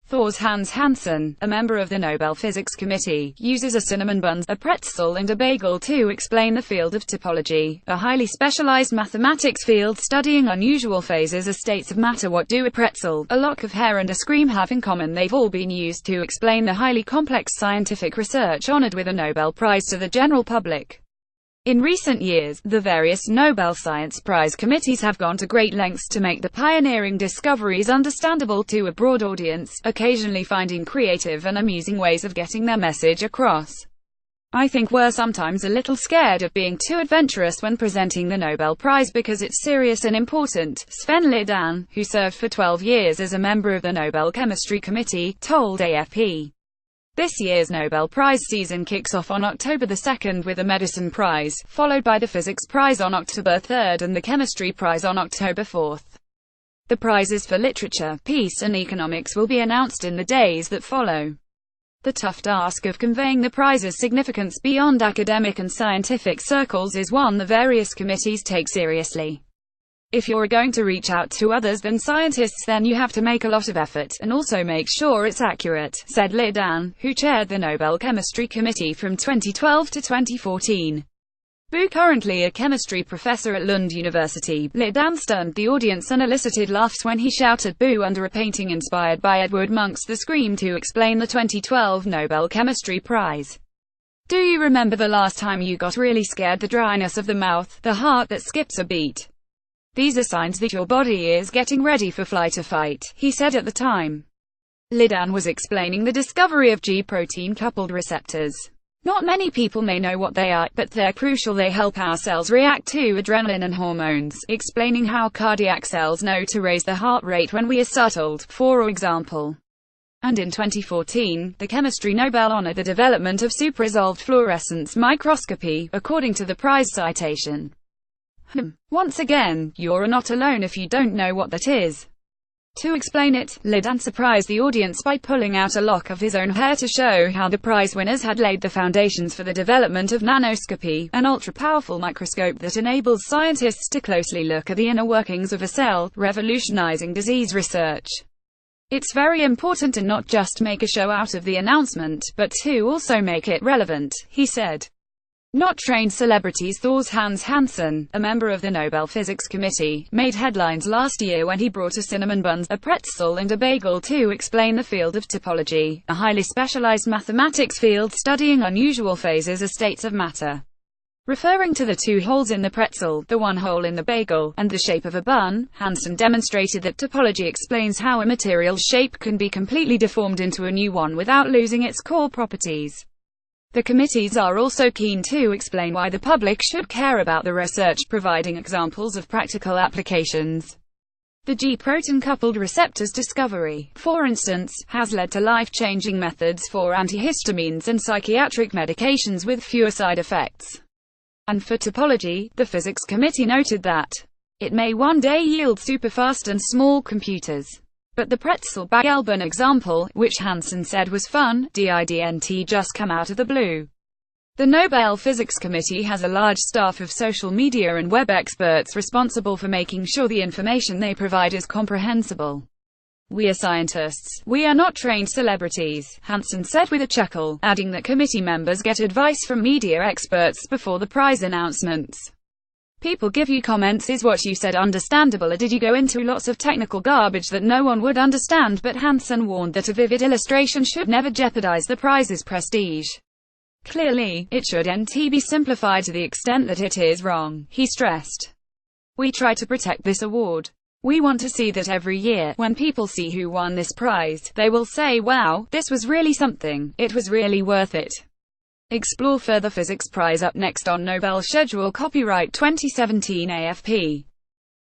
Thor's Hans Hansen, a member of the Nobel Physics Committee, uses a cinnamon bun, a pretzel and a bagel to explain the field of topology, a highly specialized mathematics field studying unusual phases or states of matter. What do a pretzel, a lock of hair and a scream have in common? They've all been used to explain the highly complex scientific research honored with a Nobel Prize to the general public. In recent years, the various Nobel Science Prize committees have gone to great lengths to make the pioneering discoveries understandable to a broad audience, occasionally finding creative and amusing ways of getting their message across. I think we're sometimes a little scared of being too adventurous when presenting the Nobel Prize because it's serious and important, Sven Lidan, who served for 12 years as a member of the Nobel Chemistry Committee, told AFP. This year's Nobel Prize season kicks off on October 2 with the Medicine Prize, followed by the Physics Prize on October 3 and the Chemistry Prize on October 4. The prizes for literature, peace and economics will be announced in the days that follow. The tough task of conveying the prize's significance beyond academic and scientific circles is one the various committees take seriously. If you're going to reach out to others than scientists, then you have to make a lot of effort, and also make sure it's accurate, said Lidan, who chaired the Nobel Chemistry Committee from 2012 to 2014. Currently a chemistry professor at Lund University, Lidan stunned the audience and elicited laughs when he shouted boo under a painting inspired by Edward Munch's The Scream to explain the 2012 Nobel Chemistry Prize. Do you remember the last time you got really scared? The dryness of the mouth, the heart that skips a beat. These are signs that your body is getting ready for flight or fight, he said at the time. Lidan was explaining the discovery of G-protein coupled receptors. Not many people may know what they are, but they're crucial. They help our cells react to adrenaline and hormones, explaining how cardiac cells know to raise the heart rate when we are startled, for example. And in 2014, the Chemistry Nobel honored the development of super-resolved fluorescence microscopy, according to the prize citation. Once again, you're not alone if you don't know what that is. To explain it, Lidan surprised the audience by pulling out a lock of his own hair to show how the prize winners had laid the foundations for the development of nanoscopy, an ultra-powerful microscope that enables scientists to closely look at the inner workings of a cell, revolutionizing disease research. It's very important to not just make a show out of the announcement, but to also make it relevant, he said. Not trained celebrities. Thor's Hans Hansen, a member of the Nobel Physics Committee, made headlines last year when he brought a cinnamon bun, a pretzel and a bagel to explain the field of topology, a highly specialized mathematics field studying unusual phases or states of matter. Referring to the two holes in the pretzel, the one hole in the bagel, and the shape of a bun, Hansen demonstrated that topology explains how a material's shape can be completely deformed into a new one without losing its core properties. The committees are also keen to explain why the public should care about the research, providing examples of practical applications. The G-protein coupled receptors discovery, for instance, has led to life-changing methods for antihistamines and psychiatric medications with fewer side effects. And for topology, the Physics Committee noted that it may one day yield superfast and small computers. But the pretzel bagel bun example, which Hansen said was fun, didn't just come out of the blue. The Nobel Physics Committee has a large staff of social media and web experts responsible for making sure the information they provide is comprehensible. We are scientists. We are not trained celebrities, Hansen said with a chuckle, adding that committee members get advice from media experts before the prize announcements. People give you comments. Is what you said understandable, or did you go into lots of technical garbage that no one would understand? But Hansen warned that a vivid illustration should never jeopardize the prize's prestige. Clearly, it shouldn't be simplified to the extent that it is wrong, he stressed. We try to protect this award. We want to see that every year, when people see who won this prize, they will say, wow, this was really something, it was really worth it. Explore further. Physics Prize up next on Nobel schedule. Copyright 2017 AFP.